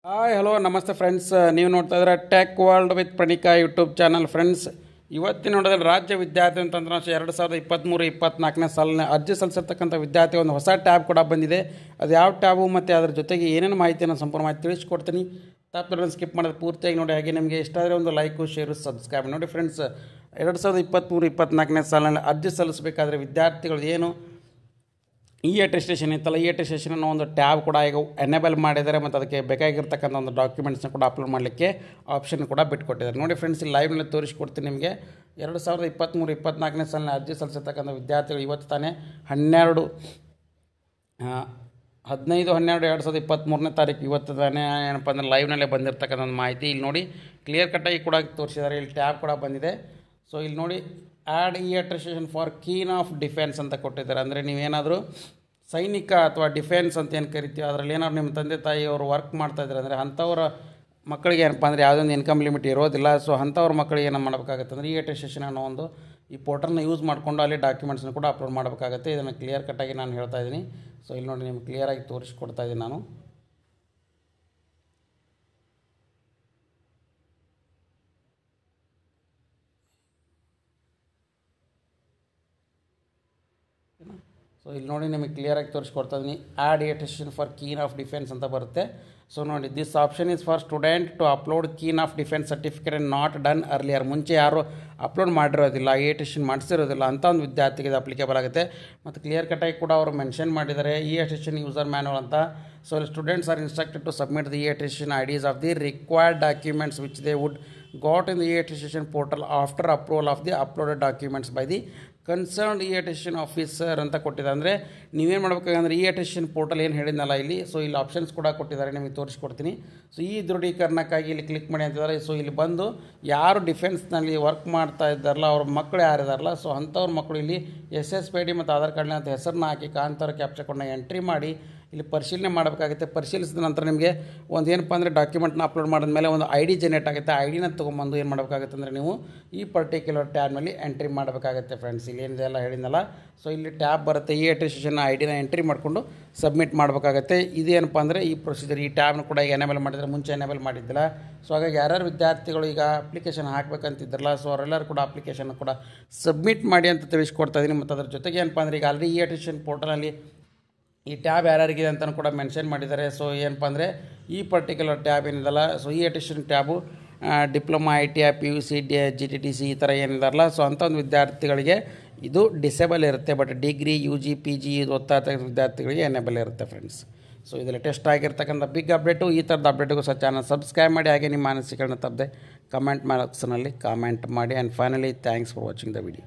Hi hello ನಮಸ್ತೆ friends, ನೀವು ನೋಡ್ತಾ ಇದ್ರೆ tech world with Pranika YouTube channel. Friends, ಇವತ್ತಿನ ನೋಡಿದ್ರೆ ರಾಜ್ಯ ವಿದ್ಯಾರ್ಥಿ ತಂತ್ರಾಂಶ 2023-24ನೇ ಸಾಲಿನ ಅರ್ಜಿ ಸಲ್ಲಿಸಿರ್ತಕ್ಕಂಥ ವಿದ್ಯಾರ್ಥಿ ಒಂದು ಹೊಸ ಟ್ಯಾಬ್ ಕೂಡ ಬಂದಿದೆ. ಅದು ಯಾವ ಟ್ಯಾಬು ಮತ್ತು ಅದರ ಜೊತೆಗೆ ಏನೇನು ಮಾಹಿತಿಯನ್ನು ಸಂಪೂರ್ಣ ಮಾಹಿತಿ ತಿಳಿಸ್ಕೊಡ್ತೀನಿ. ತಪ್ಪು ಸ್ಕಿಪ್ ಮಾಡೋದು ಪೂರ್ತಿಯಾಗಿ ನೋಡಿ. ಹಾಗೆ ನಿಮಗೆ ಇಷ್ಟ ಆದರೆ ಒಂದು ಲೈಕು, ಶೇರು, ಸಬ್ಸ್ಕ್ರೈಬ್ ನೋಡಿ. ಫ್ರೆಂಡ್ಸ್, 2023-24ನೇ ಸಾಲಿನಲ್ಲಿ ಅರ್ಜಿ ಸಲ್ಲಿಸಬೇಕಾದ್ರೆ ವಿದ್ಯಾರ್ಥಿಗಳು ಏನು ಈ ಅಟೆಸ್ಟೇಷನ್ ಇತ್ತಲ್ಲ, ಈ ಅಟೆಸ್ಟೇಷನ್ ಒಂದು ಟ್ಯಾಬ್ ಕೂಡ ಈಗ ಎನೇಬಲ್ ಮಾಡಿದ್ದಾರೆ ಮತ್ತು ಅದಕ್ಕೆ ಬೇಕಾಗಿರ್ತಕ್ಕಂಥ ಒಂದು ಡಾಕ್ಯುಮೆಂಟ್ಸ್ನ ಕೂಡ ಅಪ್ಲೋಡ್ ಮಾಡಲಿಕ್ಕೆ ಆಪ್ಷನ್ ಕೂಡ ಬಿಟ್ಕೊಟ್ಟಿದ್ದಾರೆ. ನೋಡಿ ಫ್ರೆಂಡ್ಸ್, ಇಲ್ಲಿ ಲೈವ್ನಲ್ಲಿ ತೋರಿಸ್ಕೊಡ್ತೀನಿ ನಿಮಗೆ. 2023-24ನೇ ಸಾಲಿನ ಅರ್ಜಿ ಸಲ್ಲಿಸಿರ್ತಕ್ಕಂಥ ವಿದ್ಯಾರ್ಥಿಗಳು ಇವತ್ತು ತಾನೇ 15/12/2023ನೇ ತಾರೀಕು ಇವತ್ತು ತಾನೇ ಏನಪ್ಪ ಅಂದರೆ ಲೈವ್ನಲ್ಲೇ ಬಂದಿರತಕ್ಕಂಥ ಒಂದು ಮಾಹಿತಿ ಇಲ್ಲಿ ನೋಡಿ ಕ್ಲಿಯರ್ ಕಟ್ಟಾಗಿ ಕೂಡ ತೋರಿಸಿದ್ದಾರೆ. ಇಲ್ಲಿ ಟ್ಯಾಬ್ ಕೂಡ ಬಂದಿದೆ. ಸೊ ಇಲ್ಲಿ ನೋಡಿ add e attestation for kin of defence ಅಂತ ಕೊಟ್ಟಿದ್ದಾರೆ. ಅಂದರೆ ನೀವೇನಾದರೂ ಸೈನಿಕ ಅಥವಾ ಡಿಫೆನ್ಸ್ ಅಂತ ಏನು ಕರಿತೀವಿ, ಅದರಲ್ಲಿ ಏನಾದ್ರು ನಿಮ್ಮ ತಂದೆ ತಾಯಿಯವರು ವರ್ಕ್ ಮಾಡ್ತಾಯಿದ್ದಾರೆ ಅಂದರೆ ಅಂಥವ್ರ ಮಕ್ಕಳಿಗೆ ಏನಪ್ಪ ಅಂದರೆ ಯಾವುದೊಂದು ಇನ್ಕಮ್ ಲಿಮಿಟ್ ಇರೋದಿಲ್ಲ. ಸೊ ಅಂಥವ್ರ ಮಕ್ಕಳಿಗೆ ಏನು ಮಾಡಬೇಕಾಗುತ್ತೆ ಅಂದರೆ ಈ ಅಟೆಸ್ಟೇಷನ್ ಅನ್ನೋ ಒಂದು ಈ ಪೋರ್ಟಲ್ನ ಯೂಸ್ ಮಾಡಿಕೊಂಡು ಅಲ್ಲಿ ಡಾಕ್ಯುಮೆಂಟ್ಸ್ನ ಕೂಡ ಅಪ್ಲೋಡ್ ಮಾಡಬೇಕಾಗುತ್ತೆ. ಇದನ್ನು ಕ್ಲಿಯರ್ ಕಟ್ಟಾಗಿ ನಾನು ಹೇಳ್ತಾ ಇದ್ದೀನಿ. ಸೊ ಇಲ್ಲಿ ನೋಡಿ ನಿಮ್ಗೆ ಕ್ಲಿಯರಾಗಿ ತೋರಿಸ್ಕೊಡ್ತಾ ಇದ್ದೀನಿ ನಾನು. ಸೊ ಇಲ್ಲಿ ನೋಡಿ ನಿಮಗೆ ಕ್ಲಿಯರಾಗಿ ತೋರಿಸ್ಕೊಡ್ತಾ ಇದ್ದೀನಿ. Add e attestation for kin of defence ಅಂತ ಬರುತ್ತೆ. ಸೊ ನೋಡಿ, this option is for student to upload kin of defence certificate and not done earlier. ಮುಂಚೆ ಯಾರು ಅಪ್ಲೋಡ್ ಮಾಡಿರೋದಿಲ್ಲ, ಇ ಅಟೆಸ್ಟೇಷನ್ ಮಾಡಿಸಿರೋದಿಲ್ಲ ಅಂತ ಒಂದು ವಿದ್ಯಾರ್ಥಿಗೆ ಇದು ಅಪ್ಲಿಕೇಬಲ್ ಆಗುತ್ತೆ. ಮತ್ತು ಕ್ಲಿಯರ್ ಕಟ್ಟಾಗಿ ಕೂಡ ಅವರು ಮೆನ್ಷನ್ ಮಾಡಿದ್ದಾರೆ ಇ ಅಟೆಸ್ಟೇಷನ್ ಯೂಸರ್ ಮ್ಯಾನುವಲ್ ಅಂತ. So students are instructed to submit the e attestation IDs of the required documents which they would got in the e attestation portal after approval of the uploaded documents by the concerned e attestation officer ಅಂತ ಕೊಟ್ಟಿದ್ದಾರೆ. ಅಂದರೆ ನೀವೇನು ಮಾಡಬೇಕಾಗಂದ್ರೆ E attestation portal ಏನು ಹೇಳಿದ್ನಲ್ಲ ಇಲ್ಲಿ, so ಇಲ್ಲಿ options ಕೂಡ ಕೊಟ್ಟಿದ್ದಾರೆ, ನಿಮಗೆ ತೋರಿಸ್ಕೊಡ್ತೀನಿ. ಸೊ ಈ ದೃಢೀಕರಣಕ್ಕಾಗಿ ಇಲ್ಲಿ ಕ್ಲಿಕ್ ಮಾಡಿ ಅಂತಿದ್ದಾರೆ. ಸೊ ಇಲ್ಲಿ ಬಂದು ಯಾರು ಡಿಫೆನ್ಸ್ನಲ್ಲಿ ವರ್ಕ್ ಮಾಡ್ತಾ ಇದ್ದಾರಲ್ಲ ಅವ್ರ ಮಕ್ಕಳು ಯಾರಿದಾರಲ್ಲ, ಸೊ ಅಂಥವ್ರ ಮಕ್ಕಳು ಇಲ್ಲಿ SSPID ಮತ್ತು ಆಧಾರ್ ಕಾರ್ಡ್ನ ಅಂತ ಹೆಸರನ್ನ ಹಾಕಿ ಕಾಂತಾರ ಕ್ಯಾಪ್ಚರ್ ಕೋಡ್ನ ಎಂಟ್ರಿ ಮಾಡಿ ಇಲ್ಲಿ ಪರಿಶೀಲನೆ ಮಾಡಬೇಕಾಗುತ್ತೆ. ಪರಿಶೀಲಿಸಿದ ನಂತರ ನಿಮಗೆ ಒಂದು ಏನಪ್ಪ ಅಂದರೆ ಡಾಕ್ಯುಮೆಂಟ್ನ ಅಪ್ಲೋಡ್ ಮಾಡಿದ್ಮೇಲೆ ಒಂದು ID ಜನರೇಟ್ ಆಗುತ್ತೆ. ಐಡಿನ ತೊಗೊಂಬಂದು ಏನು ಮಾಡಬೇಕಾಗುತ್ತೆ ಅಂದರೆ ನೀವು ಈ ಪರ್ಟಿಕ್ಯುಲರ್ ಟ್ಯಾಬ್ನಲ್ಲಿ ಎಂಟ್ರಿ ಮಾಡಬೇಕಾಗುತ್ತೆ. ಫ್ರೆಂಡ್ಸ್, ಇಲ್ಲಿ ಏನಿದೆ ಎಲ್ಲ ಹೇಳಿದ್ನಲ್ಲ, ಸೊ ಇಲ್ಲಿ ಟ್ಯಾಬ್ ಬರುತ್ತೆ. ಈ ಅಟೆಸ್ಟೇಷನ್ ಐಡಿನ ಎಂಟ್ರಿ ಮಾಡಿಕೊಂಡು ಸಬ್ಮಿಟ್ ಮಾಡಬೇಕಾಗುತ್ತೆ. ಇದೇನಪ್ಪ ಅಂದರೆ ಈ ಪ್ರೊಸೀಜರ್. ಈ ಟ್ಯಾಬ್ನ ಕೂಡ ಈಗ ಎನೇಬಲ್ ಮಾಡಿದರೆ, ಮುಂಚೆ ಎನೇಬಲ್ ಮಾಡಿದ್ದಿಲ್ಲ. ಸೊ ಹಾಗಾಗಿ ಯಾರ್ಯಾರು ವಿದ್ಯಾರ್ಥಿಗಳು ಈಗ ಅಪ್ಲಿಕೇಶನ್ ಹಾಕಬೇಕಂತಿದ್ರಲ್ಲ, ಸೊ ಅವರೆಲ್ಲರೂ ಕೂಡ ಅಪ್ಲಿಕೇಶನ್ ಕೂಡ ಸಬ್ಮಿಟ್ ಮಾಡಿ ಅಂತ ತಿಳಿಸ್ಕೊಡ್ತಾ ಇದ್ದೀನಿ. ಮತ್ತು ಅದ್ರ ಜೊತೆಗೆ ಏನಪ್ಪ ಅಂದರೆ ಈಗ ಆಲ್ರೆಡಿ ಈ ಅಟೆಸ್ಟೇಷನ್ ಪೋರ್ಟಲಲ್ಲಿ ಈ ಟ್ಯಾಬ್ ಯಾರ್ಯಾರಿಗಿದೆ ಅಂತಲೂ ಕೂಡ ಮೆನ್ಷನ್ ಮಾಡಿದ್ದಾರೆ. ಸೊ ಏನಪ್ಪ ಅಂದರೆ ಈ ಪರ್ಟಿಕ್ಯುಲರ್ ಟ್ಯಾಬ್ ಏನಿದಲ್ಲ, ಸೊ ಈ attestation tab diploma, ITI, PUC, GTTC ಈ ಥರ ಏನಿದಾರಲ್ಲ, ಸೊ ಅಂಥ ಒಂದು ವಿದ್ಯಾರ್ಥಿಗಳಿಗೆ ಇದು ಡಿಸೇಬಲ್ ಇರುತ್ತೆ. ಬಟ್ ಡಿಗ್ರಿ, UG, PG ಇದು ಓದ್ತಾ ಇರ್ತಕ್ಕಂಥ ವಿದ್ಯಾರ್ಥಿಗಳಿಗೆ ಎನೇಬಲ್ ಇರುತ್ತೆ. ಫ್ರೆಂಡ್ಸ್, ಸೊ ಇದು ಲೇಟೆಸ್ಟ್ ಆಗಿರ್ತಕ್ಕಂಥ ಬಿಗ್ ಅಪ್ಡೇಟು. ಈ ಥರದ ಅಪ್ಡೇಟಿಗೂ ಸಹ ಚಾನಲ್ ಸಬ್ಸ್ಕ್ರೈಬ್ ಮಾಡಿ. ಹಾಗೆ ನಿಮ್ಮ ಅನಿಸಿಕೆಗಳನ್ನ ತಪ್ಪದೆ ಕಮೆಂಟ್ ಬಾಕ್ಸ್ನಲ್ಲಿ ಕಾಮೆಂಟ್ ಮಾಡಿ. And finally thanks for watching the video.